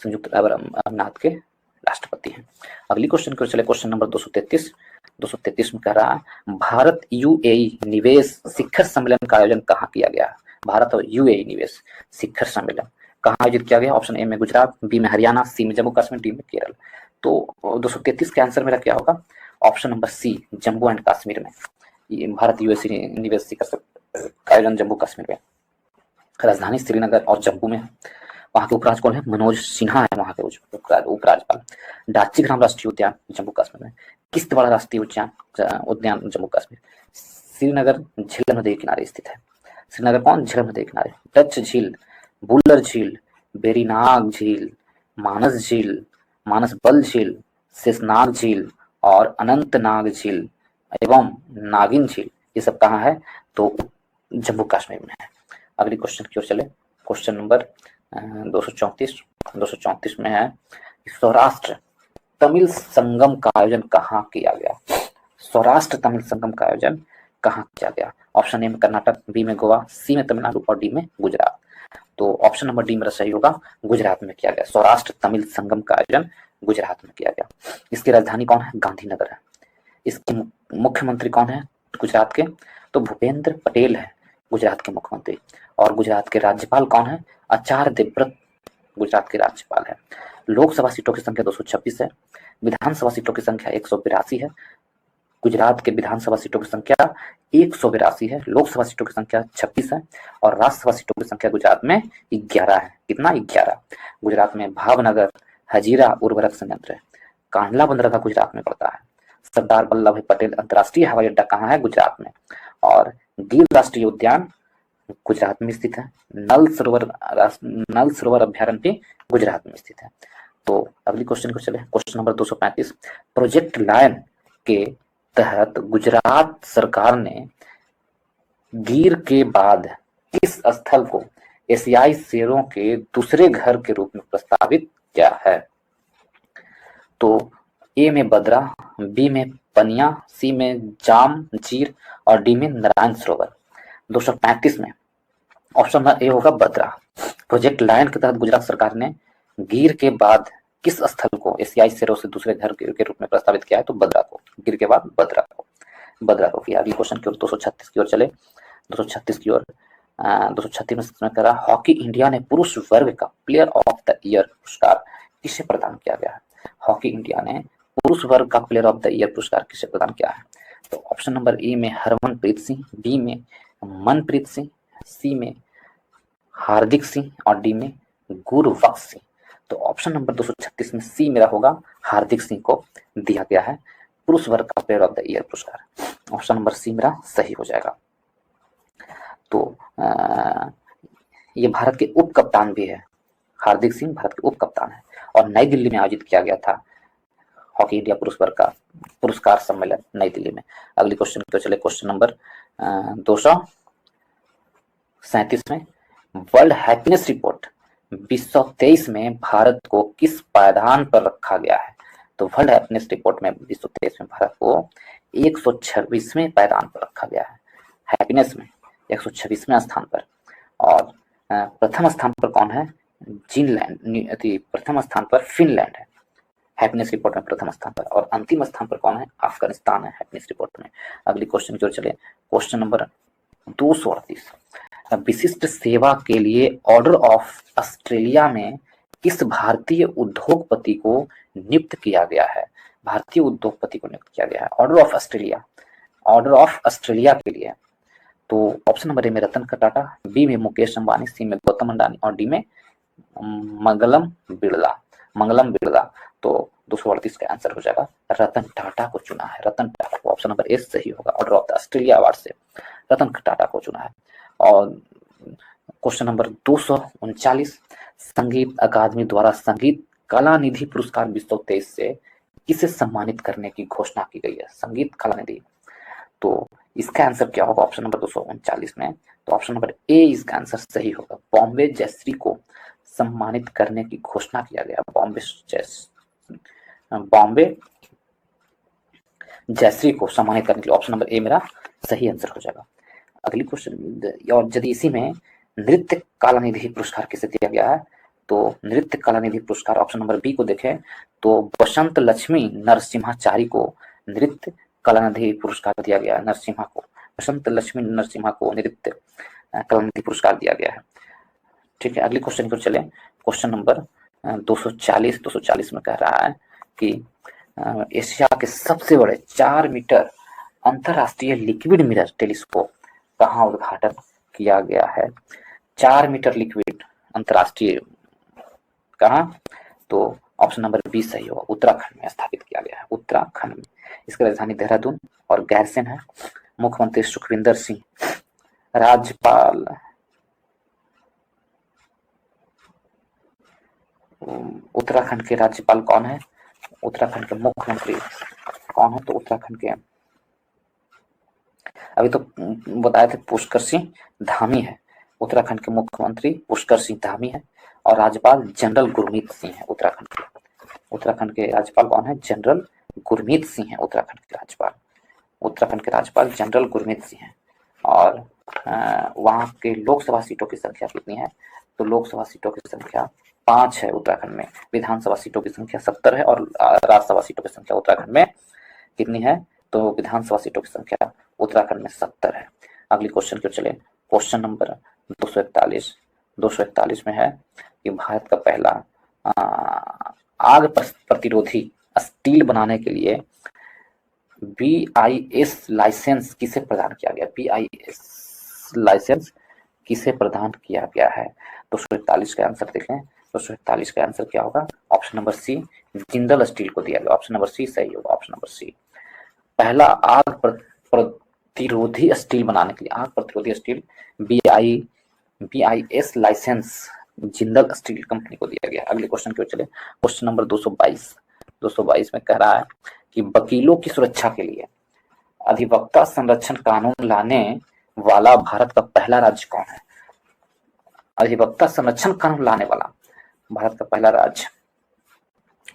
संयुक्त अरब अमीरात के राष्ट्रपति हैं। अगली क्वेश्चन को चले, क्वेश्चन नंबर 233 में कह रहा है, भारत UAE निवेश शिखर सम्मेलन का आयोजन कहाँ किया गया? भारत और UAE निवेश शिखर सम्मेलन कहाँ आयोजित किया गया? ऑप्शन ए में गुजरात, बी में हरियाणा, सी में जम्मू कश्मीर, डी में केरल। तो 233 के आंसर मेरा क्या होगा? Option number C, Jammu and Kashmir में। ये भारत यूएस यूनिवर्सिटी का आयोजन जम्मू कश्मीर में, राजधानी श्रीनगर और जम्मू में है। वहाँ के उपराज्यपाल है मनोज सिन्हा है वहाँ के उपराज्यपाल। डाची ग्राम राष्ट्रीय उद्यान जम्मू कश्मीर में। किश्तवाड़ राष्ट्रीय उद्यान जम्मू कश्मीर। श्रीनगर झीलम नदी के किनारे स्थित है। श्रीनगर कौन? झीलम नदी के किनारे। डच झील, बुल्लर झील, बेरीनाग झील, मानस झील, मानसबल झील, शेषनाग झील और अनंतनाग झील एवं नागिन झील, ये सब कहाँ है? तो जम्मू कश्मीर में है। अगली क्वेश्चन की ओर चले। क्वेश्चन नंबर 234 में है, सौराष्ट्र तमिल संगम का आयोजन कहाँ किया गया? सौराष्ट्र तमिल संगम का आयोजन कहाँ किया गया? ऑप्शन ए में कर्नाटक, बी में गोवा, सी में तमिलनाडु और डी में गुजरात। तो ऑप्शन नंबर डी मेरा सही होगा, गुजरात में किया गया। सौराष्ट्र तमिल संगम का आयोजन गुजरात में किया गया। इसकी राजधानी कौन है? गांधीनगर है। इसके मुख्यमंत्री कौन है गुजरात के? तो भूपेंद्र पटेल है गुजरात के मुख्यमंत्री। और गुजरात के राज्यपाल कौन है? आचार्य देवव्रत गुजरात के राज्यपाल है। लोकसभा सीटों की संख्या 226 है। विधानसभा सीटों की संख्या 182 है। गुजरात के विधानसभा सीटों की संख्या 182 है, लोकसभा सीटों की संख्या 26 है और राज्यसभा सीटों की संख्या गुजरात में 11 है। कितना? 11। गुजरात में भावनगर हजीरा उर्वरक संयंत्र है। कांडला बंदरगाह गुजरात में पड़ता है। सरदार वल्लभ भाई पटेल अंतर्राष्ट्रीय हवाई अड्डा कहाँ है? गुजरात में। और गिर राष्ट्रीय उद्यान गुजरात में स्थित है। नल सरोवर अभ्यारण्य भी गुजरात में स्थित है। तो अगली क्वेश्चन को चले। क्वेश्चन नंबर 235, प्रोजेक्ट लायन के तहत गुजरात सरकार ने गिर के बाद किस स्थल को एशियाई शेरों के दूसरे घर के रूप में प्रस्तावित किया है? तो ए में बद्रा, बी में पनिया, सी में जाम झीर और डी में नारायण सरोवर। 235 में ऑप्शन नंबर ए होगा बद्रा। प्रोजेक्ट लायन के तहत गुजरात सरकार ने गिर के बाद किस स्थल को एशियाई शेरों से दूसरे घर के रूप में प्रस्तावित किया है? तो बद्रा को। गिर के बाद बद्रा को किया। अगली क्वेश्चन की ओर 236 की ओर चले। 236 की ओर 236 में कह रहा, हॉकी इंडिया ने पुरुष वर्ग का प्लेयर ऑफ द ईयर पुरस्कार किसे प्रदान किया गया है? हॉकी इंडिया ने पुरुष वर्ग का प्लेयर ऑफ द ईयर पुरस्कार किसे प्रदान किया है? तो ऑप्शन नंबर ए में हरमनप्रीत सिंह, बी में मनप्रीत सिंह, सी में हार्दिक सिंह और डी में गुरबख्श सिंह। तो ऑप्शन नंबर 236 में सी मेरा होगा, हार्दिक सिंह को दिया गया है पुरुष वर्ग का प्लेयर ऑफ द ईयर पुरस्कार। ऑप्शन नंबर सी मेरा सही हो जाएगा। तो ये भारत के उप कप्तान भी है। हार्दिक सिंह भारत के उप कप्तान है और नई दिल्ली में आयोजित किया गया था हॉकी इंडिया पुरुष वर्ग का पुरस्कार सम्मेलन नई दिल्ली में। अगली क्वेश्चन तो चले। क्वेश्चन नंबर 237 में, वर्ल्ड हैप्पीनेस रिपोर्ट 2023 में भारत को किस पायदान पर रखा गया है? तो वर्ल्ड हैप्पीनेस रिपोर्ट में 2023 में भारत को 126वें पायदान पर रखा गया है। हैप्पीनेस में 126वें स्थान पर। और प्रथम स्थान पर कौन है? प्रथम स्थान पर फिनलैंड है हैप्पीनेस रिपोर्ट में प्रथम स्थान पर। और अंतिम स्थान पर कौन है? अफगानिस्तान है हैप्पीनेस रिपोर्ट में। अगली क्वेश्चन की ओर चले। क्वेश्चन नंबर 238, विशिष्ट सेवा के लिए ऑर्डर ऑफ ऑस्ट्रेलिया में किस भारतीय उद्योगपति को नियुक्त किया गया है? भारतीय उद्योगपति को नियुक्त किया गया है ऑर्डर ऑफ ऑस्ट्रेलिया के लिए। तो ऑप्शन नंबर ए में रतन टाटा, बी में मुकेश अंबानी, सी में गौतम अडानी और डी में मंगलम बिरला। तो 238 का आंसर हो जाएगा रतन टाटा को चुना है। रतन टाटा को, ऑप्शन नंबर ए सही होगा। Order of the Australia award से रतन टाटा को चुना है। और क्वेश्चन नंबर 239, संगीत अकादमी द्वारा संगीत कला निधि पुरस्कार 2023 से किसे सम्मानित करने की घोषणा की गई है? संगीत कला निधि। तो इसका आंसर क्या होगा ऑप्शन नंबर 239 में? तो ऑप्शन नंबर ए इसका आंसर सही होगा। बॉम्बे जयश्री को सम्मानित करने की घोषणा किया गया। बॉम्बे जयश्री को सम्मानित करने के लिए ऑप्शन नंबर ए मेरा सही आंसर हो जाएगा। अगली क्वेश्चन, और यदि इसी में नृत्य कला निधि पुरस्कार किसे दिया गया है? तो नृत्य कला निधि पुरस्कार ऑप्शन नंबर बी को देखें तो बसंत लक्ष्मी नरसिम्हाचारी को नृत्य कला निधि पुरस्कार दिया गया है। बसंत लक्ष्मी नरसिम्हा को नृत्य कला निधि पुरस्कार दिया गया है। ठीक है, अगली क्वेश्चन को चले। क्वेश्चन नंबर 240 में कह रहा है कि एशिया के सबसे बड़े 4 मीटर अंतरराष्ट्रीय लिक्विड मिरर टेलीस्कोप कहाँ उद्घाटन किया गया है? 4 मीटर लिक्विड अंतरराष्ट्रीय कहाँ? तो ऑप्शन नंबर बी सही होगा, उत्तराखंड में स्थापित किया गया है, उत्तराखंड में। इसकी राजधानी देहरादून और गैरसैंण है। मुख्यमंत्री सुखविंदर सिंह, राज्यपाल उत्तराखंड के राज्यपाल कौन है? उत्तराखंड के मुख्यमंत्री कौन है? तो उत्तराखंड के अभी तो बताए थे पुष्कर सिंह धामी है, उत्तराखंड के मुख्यमंत्री पुष्कर सिंह धामी है और राज्यपाल जनरल गुरमीत सिंह है उत्तराखंड के। उत्तराखंड के राज्यपाल कौन है? जनरल गुरमीत सिंह है उत्तराखंड के राज्यपाल। उत्तराखंड के राज्यपाल जनरल गुरमीत सिंह है। और वहाँ के लोकसभा सीटों की संख्या कितनी है? तो लोकसभा सीटों की संख्या 5 है उत्तराखंड में। विधानसभा सीटों की संख्या 70 है और राज्यसभा सीटों की संख्या उत्तराखंड में कितनी है? तो विधानसभा सीटों की संख्या उत्तराखंड में 70 है। अगली क्वेश्चन की ओर चले। क्वेश्चन नंबर 241 में है कि भारत का पहला आग प्रतिरोधी स्टील बनाने के लिए BIS लाइसेंस किसे प्रदान किया गया? BIS लाइसेंस किसे प्रदान किया गया है? 241 का आंसर देख लें। 241 का आंसर क्या होगा? Option number C, Jindal steel को दिया गया। ऑप्शन नंबर सी सही होगा, ऑप्शन नंबर सी। पहला आग प्रतिरोधी स्टील बनाने के लिए, आग प्रतिरोधी steel BIS licence Jindal steel company को दिया गया। अगले क्वेश्चन की ओर चले। क्वेश्चन नंबर 222 में कह रहा है कि वकीलों की सुरक्षा के लिए अधिवक्ता संरक्षण कानून लाने वाला भारत का पहला राज्य कौन है? अधिवक्ता संरक्षण कानून लाने वाला भारत का पहला राज्य।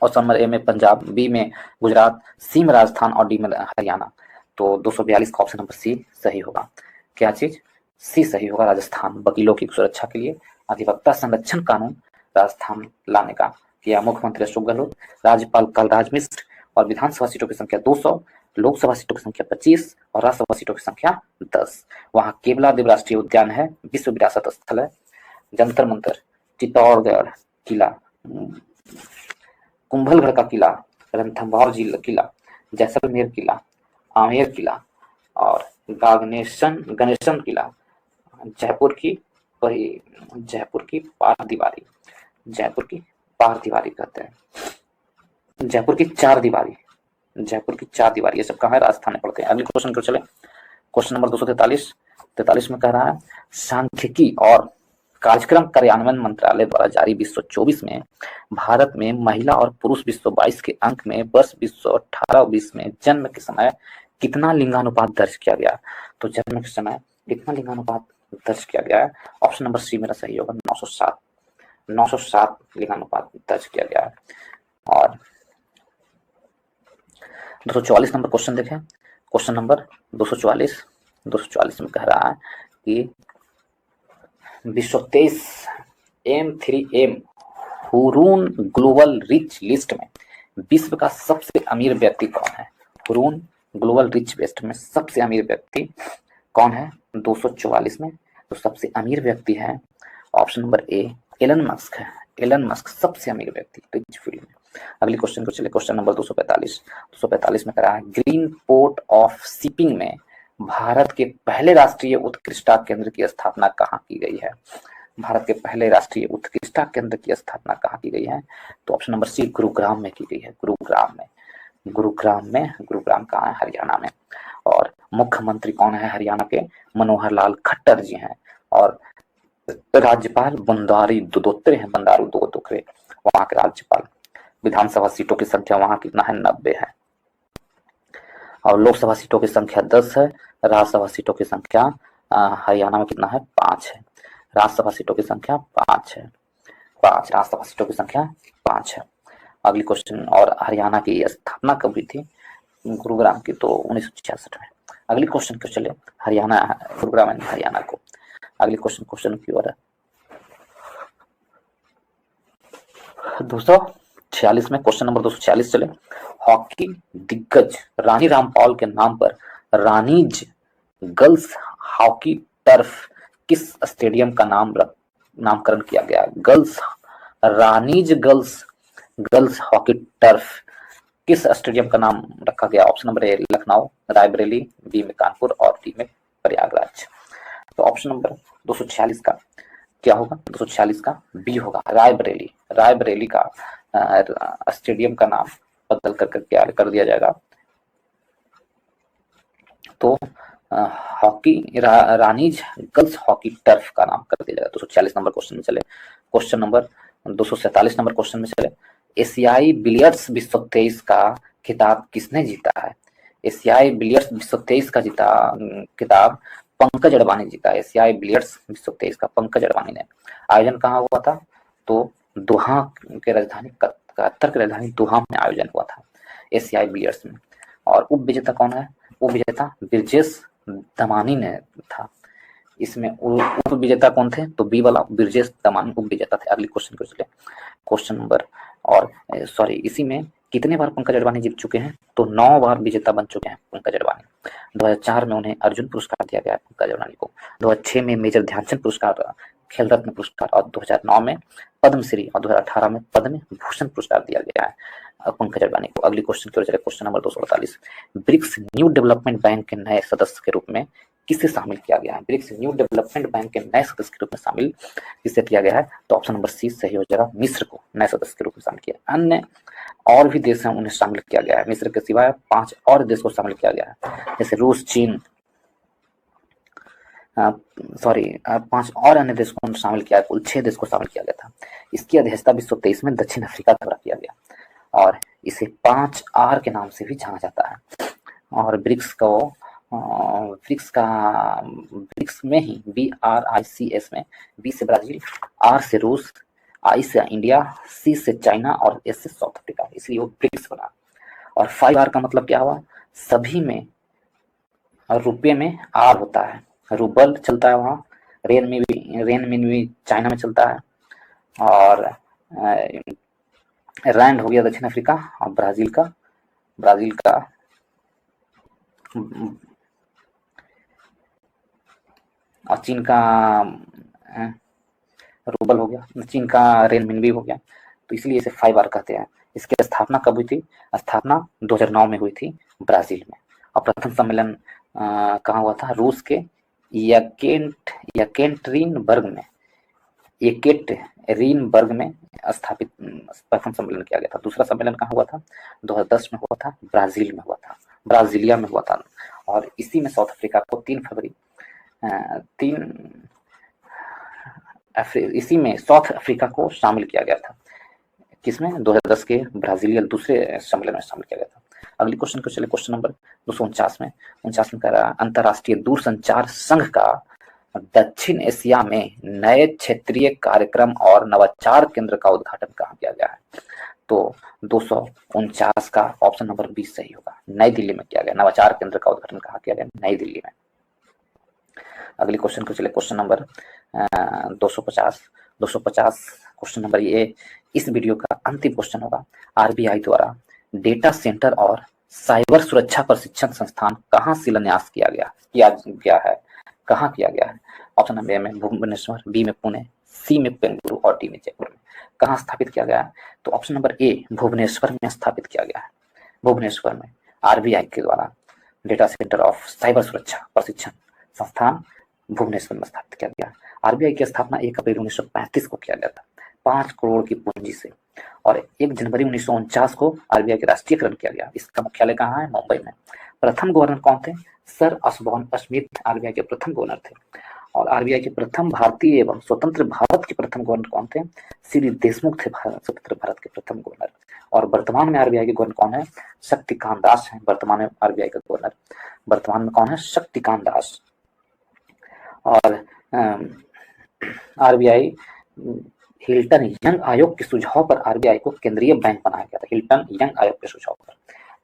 ऑप्शन नंबर ए में पंजाब, बी में गुजरात, सी में राजस्थान और डी में हरियाणा। तो 242 का ऑप्शन नंबर सी सही होगा। क्या चीज? सी सही होगा, राजस्थान। वकीलों की सुरक्षा के लिए अधिवक्ता संरक्षण कानून राजस्थान लाने का किया मुख्यमंत्री अशोक गहलोत, राज्यपाल कलराज मिश्र। और विधानसभा सीटों की संख्या 200, लोकसभा सीटों की संख्या 25 और राज्यसभा सीटों की संख्या 10। वहां केवलादेव राष्ट्रीय उद्यान है, विश्व विरासत स्थल है। जंतर मंतर, चित्तौड़गढ़ किला, कुंभलगढ़ का किला, रणथंभौर किला, जैसलमेर किला, आमेर किला और गणेशन किला, जयपुर की पार दीवारी कहते हैं। जयपुर की चार दीवारी ये सब कहाँ है? राजस्थान में पड़ते हैं। अगले क्वेश्चन को चले। क्वेश्चन नंबर 243 में कह रहा है सांख्यिकी और कार्यक्रम कार्यान्वयन मंत्रालय द्वारा जारी 2024 में भारत में महिला और पुरुष 2022 के अंक में वर्ष 2018-20 में जन्म के समय कितना लिंगानुपात दर्ज किया गया? तो जन्म के समय कितना लिंगानुपात दर्ज किया गया है? ऑप्शन नंबर सी मेरा सही होगा, 907 लिंगानुपात दर्ज किया गया है। और 244 नंबर क्वेश्चन देखें। क्वेश्चन नंबर 244 में कह रहा है कि 2023 M3M Hurun global rich list में विश्व का सबसे अमीर व्यक्ति कौन है? हुरून ग्लोबल रिच लिस्ट में सबसे अमीर व्यक्ति कौन है? 244 में तो सबसे अमीर व्यक्ति है option number A, Elon Musk है। एलन मस्क सबसे अमीर व्यक्ति रिच फील्ड में। अगले क्वेश्चन को चले। क्वेश्चन नंबर 245 में करा है ग्रीन पोर्ट ऑफ शिपिंग में भारत के पहले राष्ट्रीय उत्कृष्टता केंद्र की स्थापना कहाँ की गई है? भारत के पहले राष्ट्रीय उत्कृष्टता केंद्र की स्थापना कहाँ की गई है? तो ऑप्शन नंबर सी, गुरुग्राम में की गई है। गुरुग्राम कहाँ है? हरियाणा में। और मुख्यमंत्री कौन है हरियाणा के? मनोहर लाल खट्टर जी हैं। और राज्यपाल बंडारू दत्तात्रेय वहां के राज्यपाल। विधानसभा सीटों की संख्या वहां कितना है? 90 है। और लोकसभा सीटों की संख्या 10 है। राज्यसभा सीटों की संख्या हरियाणा में कितना है? 5 है। राज्यसभा सीटों की संख्या 5 है। राज्यसभा सीटों की संख्या 5 है। अगली क्वेश्चन, और हरियाणा की स्थापना कब हुई थी गुरुग्राम की? तो 1966 में। अगली क्वेश्चन को चले। हरियाणा, गुरुग्राम हरियाणा को। अगली क्वेश्चन की ओर 246 में। क्वेश्चन नंबर 246 चले। हॉकी दिग्गज रानी रामपाल के नाम पर रानीज गर्ल्स हॉकी टर्फ किस स्टेडियम का नामकरण किया गया? रानीज गर्ल्स हॉकी टर्फ किस स्टेडियम का नाम रखा गया? Option number A Lucknow, Raebareli, B में कानपुर और डी में प्रयागराज। तो ऑप्शन नंबर 246 का क्या होगा? 246 का बी होगा, रायबरेली। रायबरेली का स्टेडियम का नाम बदल कर क्या कर दिया जाएगा? तो hockey Rani's girls hockey turf का नाम कर दिया जाएगा। 246 नंबर क्वेश्चन में चले। क्वेश्चन नंबर 247 नंबर क्वेश्चन में चले। एशियाई बिलियर्ड्स विश्व 23 का खिताब किसने जीता है? एशियाई बिलियर्ड्स विश्व 23 का जीता खिताब पंकज अडवाणी जीता। एशियाई बिलियर्ड्स विश्व 23 का पंकज अडवाणी ने। आयोजन कहाँ हुआ था? तो दोहा के राजधानी कतर की राजधानी दोहा में आयोजन हुआ था एशियाई बिलियर्ड्स में। और उप विजेता कौन है? उप विजेता ब्रिजेश दमानी ने था। इसमें उप विजेता कौन थे? तो बी वाला ब्रिजेश दमानी उप विजेता थे। अगले क्वेश्चन को चले। क्वेश्चन नंबर और सॉरी इसी में कितने बार पंकज अडवाणी जीत चुके हैं? तो 9 बार विजेता बन चुके हैं पंकज अडवाणी। 2004 में उन्हें अर्जुन पुरस्कार दिया गया पंकज अडवाणी को। 2006 में मेजर ध्यानचंद पुरस्कार, खेल रत्न पुरस्कार और 2009 में पद्मश्री और 2018 में पद्म भूषण पुरस्कार दिया गया है पंकज अडवाणी को। अगली क्वेश्चन की ओर चले। Question number 248। BRICS new development bank के नए सदस्य के रूप में किसे शामिल किया गया है? ब्रिक्स न्यू डेवलपमेंट बैंक के नए सदस्य के रूप में शामिल किसे किया गया है? तो ऑप्शन नंबर सी सही हो जाएगा, मिस्र को नए सदस्य के रूप में शामिल किया। अन्य और भी देश हैं उन्हें शामिल किया गया है। मिस्र के सिवाय 5 और देश को शामिल किया गया है, जैसे रूस, चीन, 5 और अन्य देश को शामिल किया है। कुल 6 देश को शामिल किया गया था। इसकी अध्यक्षता विश्व 23 में दक्षिण अफ्रीका द्वारा किया गया और इसे 5R के नाम से भी जाना जाता है। और ब्रिक्स में ही BRICS में बी से ब्राजील, R से रूस, I से इंडिया, C से चाइना और S से साउथ अफ्रीका, इसलिए वो ब्रिक्स बना। और 5R का मतलब क्या हुआ? सभी में रुपये में R होता है। रूबल चलता है वहाँ, रेन में भी चाइना में चलता है, और रैंड हो गया दक्षिण अफ्रीका, और ब्राजील का और चीन का रूबल हो गया, चीन का रेनमिनबी हो गया। तो इसलिए इसे 5R कहते हैं। इसकी स्थापना कब हुई थी? स्थापना 2009 में हुई थी ब्राजील में। और प्रथम सम्मेलन कहाँ हुआ था? रूस के येकेटरिनबर्ग में स्थापित प्रथम सम्मेलन किया गया था। दूसरा सम्मेलन कहाँ हुआ था? 2010 में हुआ था, ब्राजीलिया में हुआ था। और इसी में साउथ अफ्रीका को 3 फरवरी इसी में साउथ अफ्रीका को शामिल किया गया था। किसमें? 2010 के ब्राजीलियन दूसरे सम्मेलन में शामिल किया गया था। अगली क्वेश्चन को चले। क्वेश्चन नंबर 249 में कह रहा है अंतरराष्ट्रीय दूरसंचार संघ का दक्षिण एशिया में नए क्षेत्रीय कार्यक्रम और नवाचार केंद्र का उद्घाटन कहाँ किया गया है? तो 249 का ऑप्शन नंबर 20 सही होगा, नई दिल्ली में किया गया। नवाचार केंद्र का उद्घाटन कहाँ किया गया? नई दिल्ली में। अगली क्वेश्चन को चले। क्वेश्चन नंबर 250 क्वेश्चन नंबर ये इस वीडियो का अंतिम क्वेश्चन होगा। आरबीआई द्वारा डेटा सेंटर और साइबर सुरक्षा प्रशिक्षण संस्थान कहाँ शिलान्यास किया गया है? कहाँ किया गया है? ऑप्शन नंबर ए में भुवनेश्वर, बी में पुणे, सी में बेंगलुरु और डी में जयपुर में। कहाँ स्थापित किया गया है? तो ऑप्शन नंबर ए भुवनेश्वर में स्थापित किया गया है। भुवनेश्वर में आरबीआई के द्वारा डेटा सेंटर ऑफ साइबर सुरक्षा प्रशिक्षण संस्थान भुवनेश्वर में स्थापित किया गया। आरबीआई की स्थापना 1 अप्रैल 1935 को किया गया था 5 करोड़ की पूंजी से, और 1 जनवरी 1949 को आरबीआई का राष्ट्रीयकरण किया गया। इसका मुख्यालय कहाँ है? मुंबई में। प्रथम गवर्नर कौन थे? सर असबॉर्न स्मिथ आरबीआई के प्रथम गवर्नर थे। और आरबीआई के प्रथम भारतीय एवं स्वतंत्र भारत के प्रथम गवर्नर कौन थे? श्री देशमुख थे, स्वतंत्र भारत के प्रथम गवर्नर। और वर्तमान में आरबीआई के गवर्नर कौन है? शक्तिकांत दास है वर्तमान में आरबीआई का गवर्नर। वर्तमान में कौन है? शक्तिकांत दास। और आरबीआई हिल्टन यंग आयोग के सुझाव पर आरबीआई को केंद्रीय बैंक बनाया गया था। हिल्टन यंग आयोग के सुझाव पर।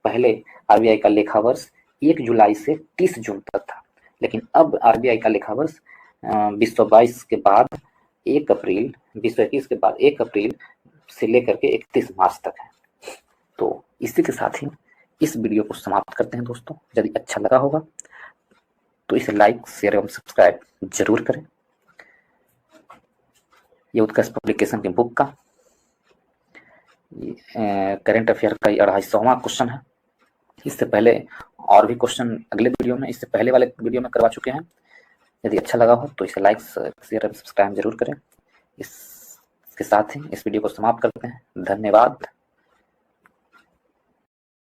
पहले आरबीआई का लेखा वर्ष 1 जुलाई से 30 जून तक था, लेकिन अब आरबीआई का लेखा वर्ष 2022 के बाद 2021 के बाद 1 अप्रैल से लेकर के 31 मार्च तक है। तो इसी के साथ ही इस वीडियो को समाप्त करते हैं दोस्तों। यदि अच्छा लगा होगा तो इसे लाइक, शेयर एवं सब्सक्राइब जरूर करें। ये उत्कर्ष पब्लिकेशन की बुक का करंट अफेयर का 250वां क्वेश्चन है। इससे पहले और भी क्वेश्चन अगले वीडियो में, इससे पहले वाले वीडियो में करवा चुके हैं। यदि अच्छा लगा हो तो इसे लाइक शेयर सब्सक्राइब जरूर करें। इसके साथ ही इस वीडियो को समाप्त करते हैं। धन्यवाद।